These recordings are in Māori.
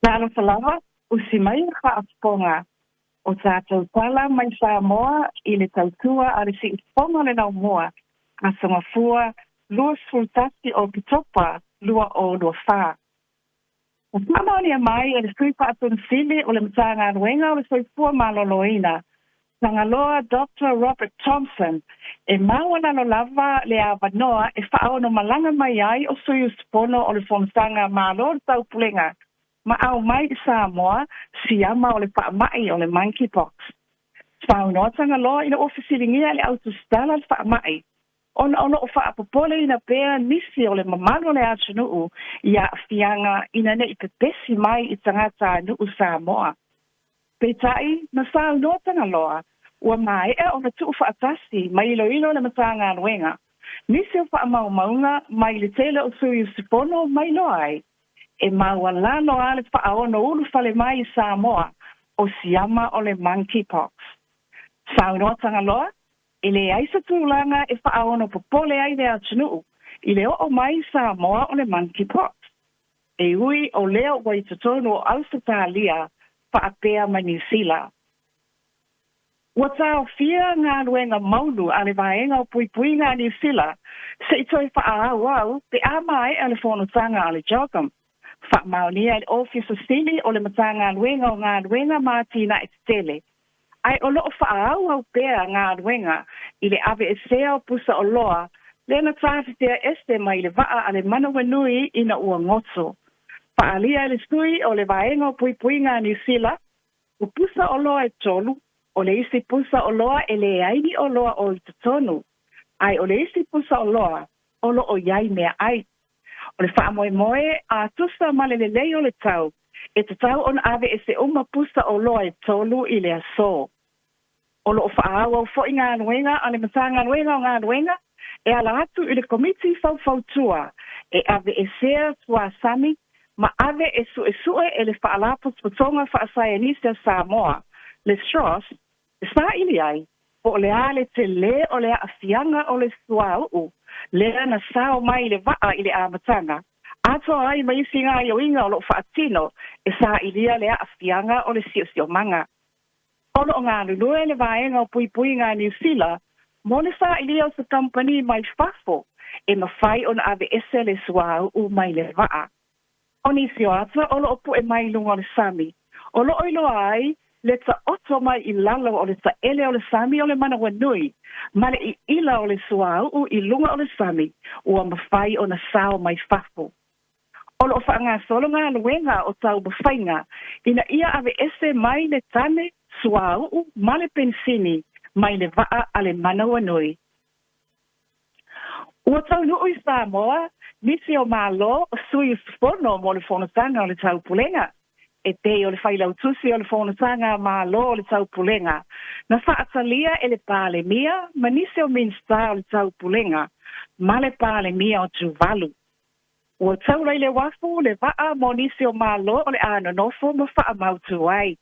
Tala salawa, usimai whaaponga o tātou Tala mai Sāmoa I le tautua a le si uponga le nau moa a sangafua lua sultasi o pitopa lua o lua wha. O pamani a mai e le sui paatun sili o le matanga anuenga o le soifua maloloina. Sangaloa Dr. Robert Thompson e mawana lo lava le awanoa e whaono malanga mai ai o sui uspono o le whomsanga malo o tau pulenga. Ma au mai Sāmoa siama o le whaamai o le monkeypox. Whaunotanga loa ina ofisiringia le autostala le whaamai. Ona o whaapopole ina pēr nisi o le mamano le atunuu ia fianga ina ne ipepesi mai I tangata nuu Sāmoa. Peitai na whaunotanga loa ua mai e o na tuu whaatasi mai ilo le matanga anuenga. Nisi o whaamau maunga mai le tele o sui usipono mai loa ai. E maua lano ale whaono ulu whale mai I Sāmoa o siama o le monkeypox. Whaunotanga loa, I le aisa tūlanga e whaono popole ai le atunuu, I le o mai Sāmoa o le monkeypox. E ui o leo wai tutonu o Australia whaapea mai New Zealand. Ua tau fia ngā ruenga maunu a le vaenga o pui ngā New Zealand, se I toi whaau au te amai a le whonotanga a le jogam. Whaamaunia I office sili o le matanga anuenga o ngā anuenga mātina e tele. Ai o loo whaau au pēr ngā anuenga I le ave e sea o pusa o loa, le na tāwhitea este mai le vaa a le manawanui ina ua ngoto. Whaalia le stui o le vaenga o pui ngā New Zealand, o pusa o loa e tolu, o le isi pusa o loa e le aini o loa o I tutonu. Ai o le isi pusa o loa, o lo o iai mea ai. O le whaamoe a tusa malelelei o le tau, e te tau on ave e se uma pusa o loa e tolu I le aso. O lo o whaau au fo I ngā anuenga, a le matanga anuenga o ngā anuenga, e ala atu I le komiti fautua, e ave e sea tua sami, ma ave e sue e le whaalapos putonga whaasayanisi a Sāmoa, le Strauss, e sa ili ai, po le ale te le o le afianga o le suau, le na sao mai le vaa I le amatanga. Ato ai mai singa I o inga o lo whaatino, e sa ilia le afianga o le sio manga. Ono o ngā nunue le vaenga o pui ngā New Zealand, mo le sa ilia o sa company mai whafo, e mawhai on ave ese le suau u mai le vaa. Oni sio ata o lo opu e mai lunga o le sami. O lo oilo ai, le ta oto mai I lalo o le ta ele o le sami o le manawanui, ma le I ila o le suau u I lunga o le sami, ua mawhai o na sao mai whafo. O lo whaanga solo ngā luenga o tau mawhainga, ina ia ave ese mai le tane suau u ma le pensini, mai le vaa a le manawanui. Ua tau nui Sāmoa, nisi o Milo o sui uspono mo le whonotanga o le tau pulenga. E te o le whailautusi o le whonotanga Milo o le tau pulenga. Na whaatalia e le pāle mia, ma nisi o minsta o le tau pulenga, ma le pāle mia o Tuvalu. Ua tau rei le wafu le vaa mo nisi o Milo o le anonofo ma wha mautu ai.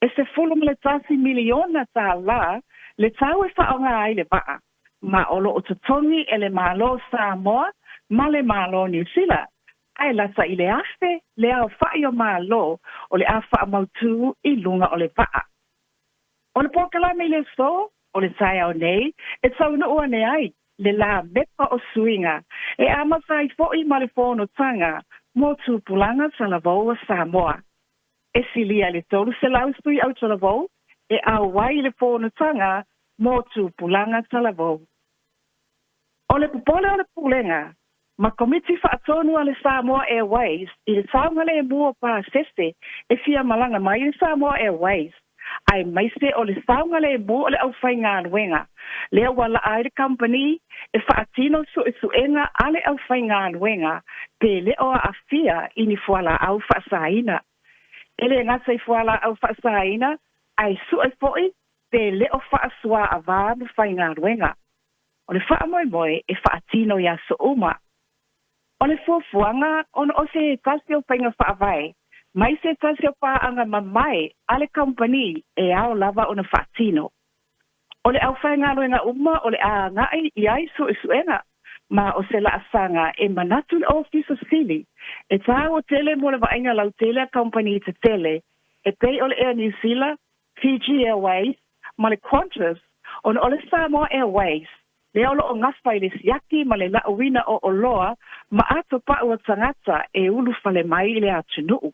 E se fulu ma le tasi miliona Tala, le tau e whaonga ai le vaa. Ma olo o tutongi e le Milo Sāmoa, ma le Milo New Zealand. Ai lata I le afe, le au whai o Milo, o le a wha mautu I lunga o le vaa. O le pokalame le so, o le tai au nei, e tau na ua ne ai, le la mepa o suinga, e amasai fo'i ma le whono tanga, mo tūpulanga salavou a Sāmoa. E silia le tolu se laustui au salavou, e au wai le whono tanga, mo tūpulanga salavou. O le pupole o le pulenga, ma komiti whaatonu a le Sāmoa Airways, I le taungale e mua pā sese, e fia malanga mai le Sāmoa Airways. Ai maise o le taungale e mua o le au whainga anuenga. Lea wala ai le company, e whaatino su enga ale au whainga anuenga, pe leo a fia ini fuala au whaasaina. Ele ngata I fuala au whaasaina, ai su e foi, pe leo whaasua a vā me whainga anuenga. O le whaamoe e whaatino ia so uma. O le fuafuanga, ono o se tasi o whainga whaavai, mai se tasi o pāanga mamai, ale company e ao lava o na whaatino. O le au whainga anuenga uma, o le a ngai I ai su enga, ma o se laasanga e manatu le office o sili. E tā o tele mo le vaenga lau tele company te tele, e pei o le Air New Zealand, Fiji Airways, ma le Qantas, o le Sāmoa Airways, le olo o ngawha i le siaki ma le lauina o oloa, ma ato pa ua tangata e ulu fale mai le atunuu.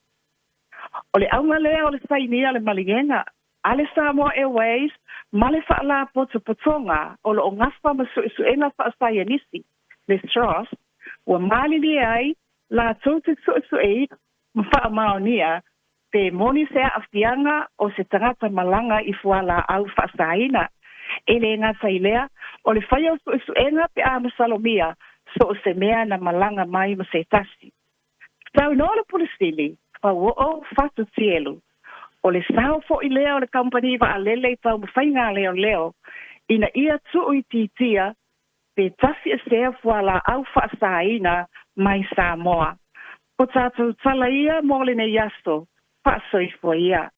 O le aunga lea o le sainia le malingenga, a le Sāmoa Airways, ma le whaala potonga, o le o ngawha ma suenga whaasaya nisi, le Strauss, ua malili ai, la tautu suei, ma wha maonia, te moni sea aftianga o se tangata malanga i fuala au whaasaina. E le ngata i lea, o le whaia o suenga pe a masalomia, so o se mea na malanga mai ma se tasi. Tau no le pulisili, pa o fatu tielu, o le sao fo i lea o le company va a lele tau mawhainga leo, ina ia tu i titia, pe tasi e sea fuala au whaasaina mai Sāmoa. O tātou tala ia mo le ne yasto, pasoi fo ia.